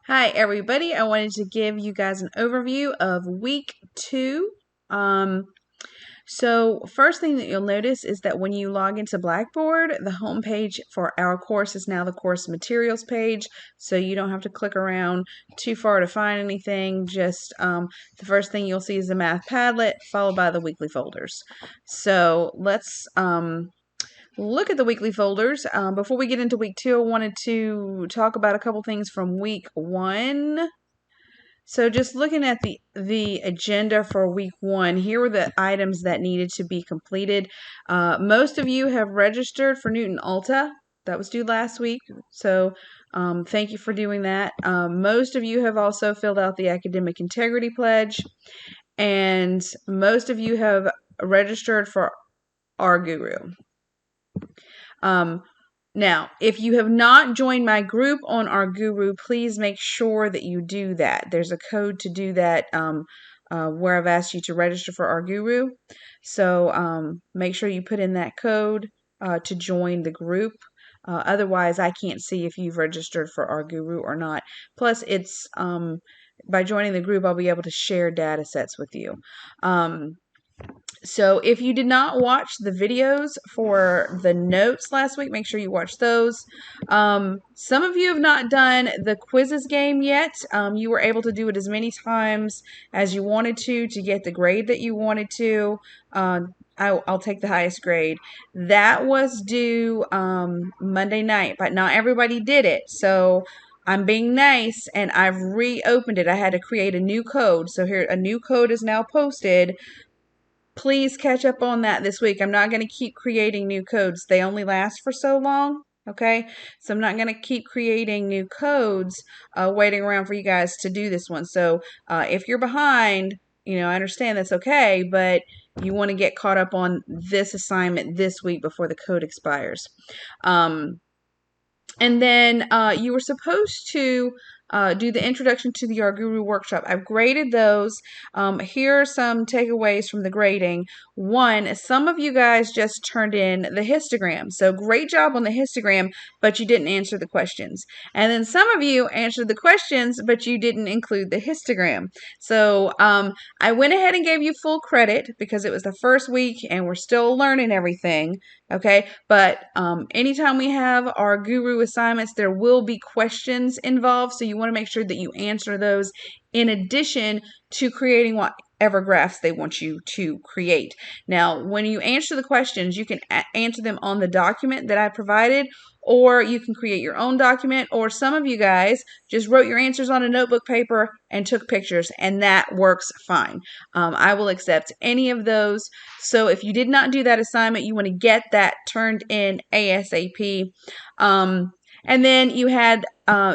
Hi, everybody. I wanted to give you guys an overview of week 2. So first thing that you'll notice is that when you log into Blackboard, the home page for our course is now the course materials page. So you don't have to click around too far to find anything. Just the first thing you'll see is the Math Padlet, followed by the weekly folders. So let's look at the weekly folders. Before we get into week 2, I wanted to talk about a couple things from week 1. So just looking at the agenda for week 1, here were the items that needed to be completed. Most of you have registered for Newton Alta. That was due last week. So thank you for doing that. Most of you have also filled out the Academic Integrity Pledge. And most of you have registered for Our Guru. Now, if you have not joined my group on Our Guru, please make sure that you do that. There's a code to do that where I've asked you to register for Our Guru. So make sure you put in that code to join the group. Otherwise, I can't see if you've registered for Our Guru or not. Plus, it's by joining the group, I'll be able to share data sets with you. So if you did not watch the videos for the notes last week, make sure you watch those. Some of you have not done the quizzes game yet. You were able to do it as many times as you wanted to get the grade that you wanted to. I'll take the highest grade. That was due Monday night, but not everybody did it. So I'm being nice and I've reopened it. I had to create a new code. So here, a new code is now posted. Please catch up on that this week. I'm not going to keep creating new codes. They only last for so long. Okay, so I'm not going to keep creating new codes, waiting around for you guys to do this one. So if you're behind, I understand that's okay, but you want to get caught up on this assignment this week before the code expires. And then you were supposed to do the introduction to the Our Guru workshop. I've graded those. Here are some takeaways from the grading. One, some of you guys just turned in the histogram. So great job on the histogram, but you didn't answer the questions. And then some of you answered the questions, but you didn't include the histogram. So I went ahead and gave you full credit because it was the first week and we're still learning everything. Okay, but anytime we have Our Guru assignments, there will be questions involved. So you want to make sure that you answer those in addition to creating whatever graphs they want you to create. Now, when you answer the questions, you can answer them on the document that I provided, or you can create your own document, or some of you guys just wrote your answers on a notebook paper and took pictures, and that works fine. I will accept any of those. So if you did not do that assignment, you want to get that turned in ASAP. And then you had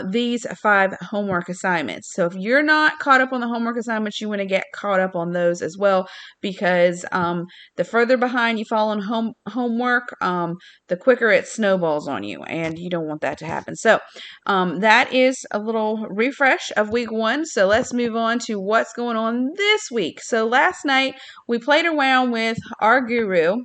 these 5 homework assignments. So if you're not caught up on the homework assignments, you want to get caught up on those as well, because the further behind you fall on homework, the quicker it snowballs on you, and you don't want that to happen. So that is a little refresh of week 1. So let's move on to what's going on this week. So last night we played around with Our Guru,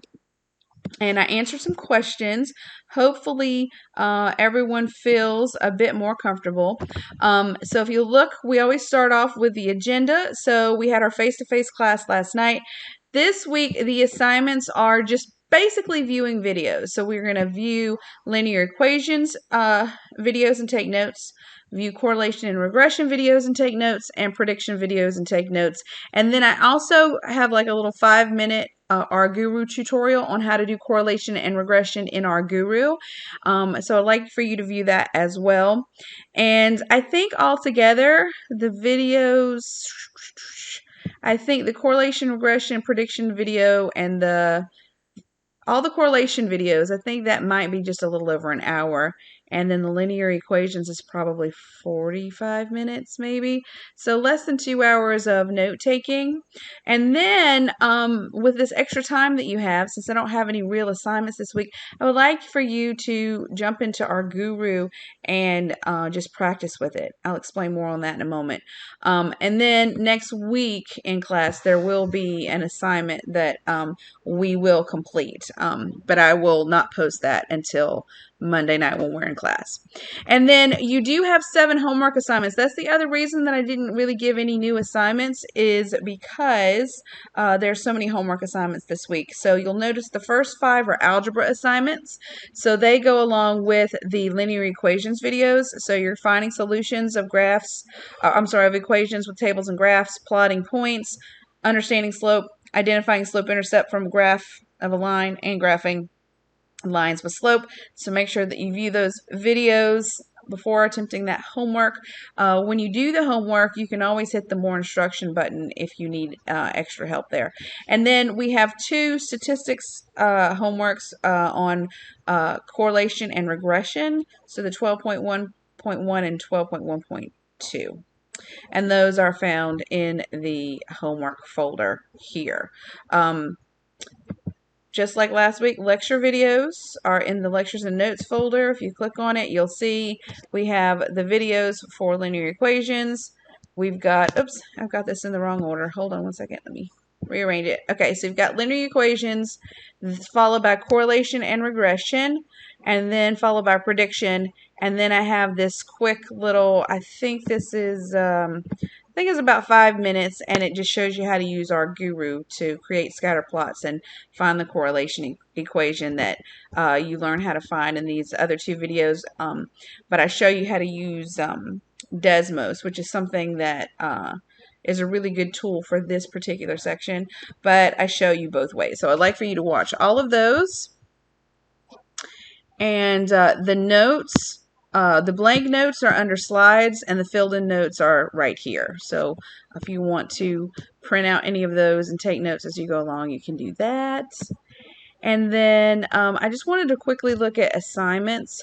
and I answered some questions. Hopefully, everyone feels a bit more comfortable. So if you look, we always start off with the agenda. So we had our face-to-face class last night. This week, the assignments are just basically viewing videos. So we're going to view linear equations videos and take notes, view correlation and regression videos and take notes, and prediction videos and take notes. And then I also have like a little 5-minute Our Guru tutorial on how to do correlation and regression in Our Guru. So I'd like for you to view that as well. And I think altogether the videos, I think the correlation, regression, prediction video, and all the correlation videos, I think that might be just a little over an hour. And then the linear equations is probably 45 minutes, maybe. So less than 2 hours of note taking. And then with this extra time that you have, since I don't have any real assignments this week, I would like for you to jump into Our Guru and just practice with it. I'll explain more on that in a moment. And then next week in class, there will be an assignment that we will complete. But I will not post that until Monday night when we're in class. And then you do have 7 homework assignments. That's the other reason that I didn't really give any new assignments, is because there's so many homework assignments this week. So you'll notice the first 5 are algebra assignments. So they go along with the linear equations videos. So you're finding solutions of of equations with tables and graphs, plotting points, understanding slope, identifying slope-intercept from a graph of a line, and graphing lines with slope. So make sure that you view those videos before attempting that homework. When you do the homework, you can always hit the more instruction button if you need extra help there. And then we have 2 statistics homeworks on correlation and regression. So the 12.1.1 and 12.1.2. And those are found in the homework folder here. Just like last week, lecture videos are in the lectures and notes folder. If you click on it, you'll see we have the videos for linear equations. We've got, oops, I've got this in the wrong order. Hold on one second. Let me rearrange it. Okay, so you've got linear equations, followed by correlation and regression, and then followed by prediction. And then I have this quick little, I think this is, I think it's about 5 minutes, and it just shows you how to use our guru to create scatter plots and find the correlation equation that you learn how to find in these other 2 videos. But I show you how to use Desmos, which is something that is a really good tool for this particular section, but I show you both ways. So I'd like for you to watch all of those. And the notes, the blank notes are under slides, and the filled in notes are right here. So if you want to print out any of those and take notes as you go along, you can do that. And then I just wanted to quickly look at assignments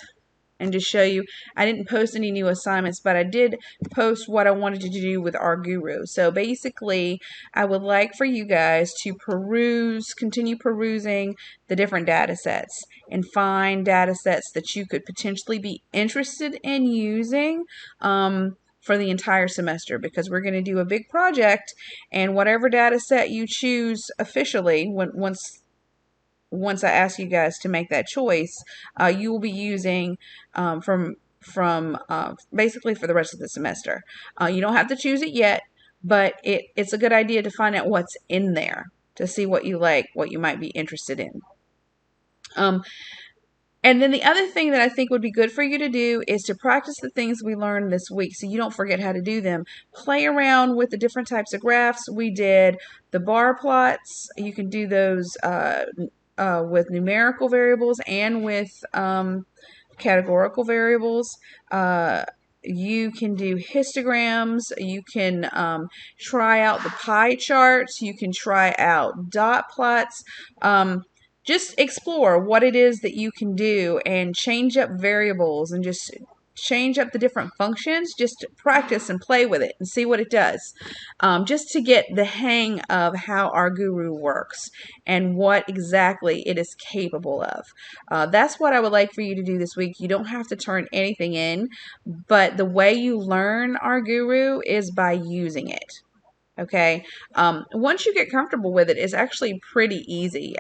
and just show you, I didn't post any new assignments, but I did post what I wanted to do with our guru. So basically, I would like for you guys to continue perusing the different data sets and find data sets that you could potentially be interested in using for the entire semester, because we're going to do a big project, and whatever data set you choose officially, once I ask you guys to make that choice, you will be using from basically for the rest of the semester. You don't have to choose it yet, but it's a good idea to find out what's in there to see what you like, what you might be interested in. And then the other thing that I think would be good for you to do is to practice the things we learned this week so you don't forget how to do them. Play around with the different types of graphs. We did the bar plots. You can do those with numerical variables and with categorical variables. You can do histograms. You can try out the pie charts. You can try out dot plots. Just explore what it is that you can do and change up variables and just change up the different functions. Just practice and play with it and see what it does, just to get the hang of how our guru works and what exactly it is capable of. That's what I would like for you to do this week. You don't have to turn anything in, but the way you learn our guru is by using it. Okay. Once you get comfortable with it, it's actually pretty easy.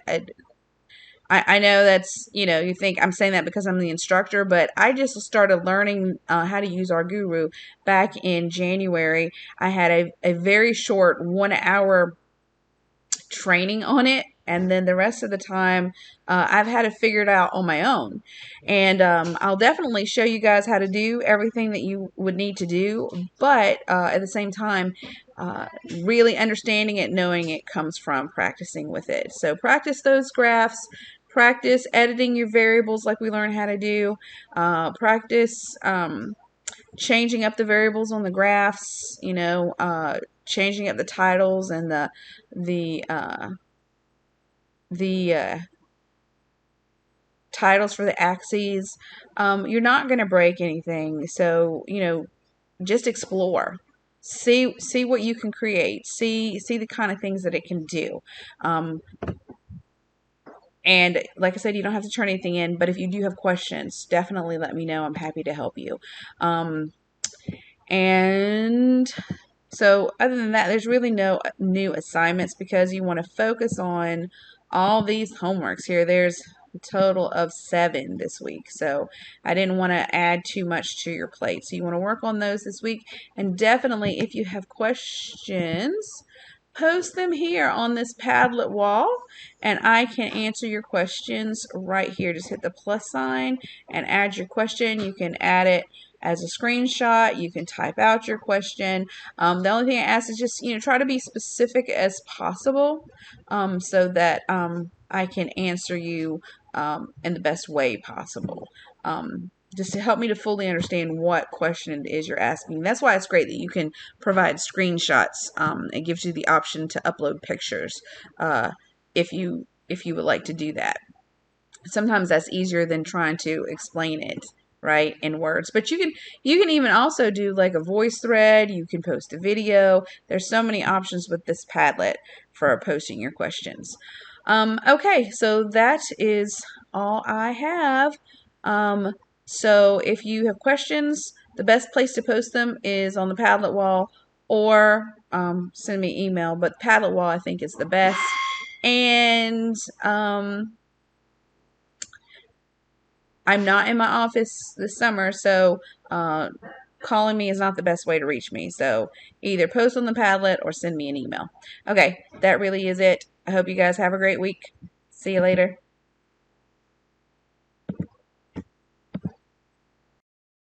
I know that's, you think I'm saying that because I'm the instructor, but I just started learning how to use our guru back in January. I had a very short 1-hour training on it, and then the rest of the time I've had it figured out on my own. And I'll definitely show you guys how to do everything that you would need to do, but at the same time, really understanding it, knowing it comes from practicing with it. So practice those graphs. Practice editing your variables like we learned how to do. Practice changing up the variables on the graphs, changing up the titles and the titles for the axes. You're not going to break anything, so just explore. See what you can create. See the kind of things that it can do. And like I said, you don't have to turn anything in, but if you do have questions, definitely let me know. I'm happy to help you. And so other than that, there's really no new assignments because you want to focus on all these homeworks here. There's a total of 7 this week. So I didn't want to add too much to your plate. So you want to work on those this week. And definitely, if you have questions, post them here on this Padlet wall, and I can answer your questions right here. Just hit the plus sign and add your question. You can add it as a screenshot. You can type out your question. The only thing I ask is just, try to be specific as possible, so that I can answer you in the best way possible. Just to help me to fully understand what question it is you're asking. That's why it's great that you can provide screenshots. It gives you the option to upload pictures if you would like to do that. Sometimes that's easier than trying to explain it right in words, but you can even also do like a voice thread. You can post a video. There's so many options with this Padlet for posting your questions. Okay, so that is all I have. So if you have questions, the best place to post them is on the Padlet wall, or send me an email. But Padlet wall, I think, is the best. And I'm not in my office this summer, so calling me is not the best way to reach me. So either post on the Padlet or send me an email. Okay, that really is it. I hope you guys have a great week. See you later.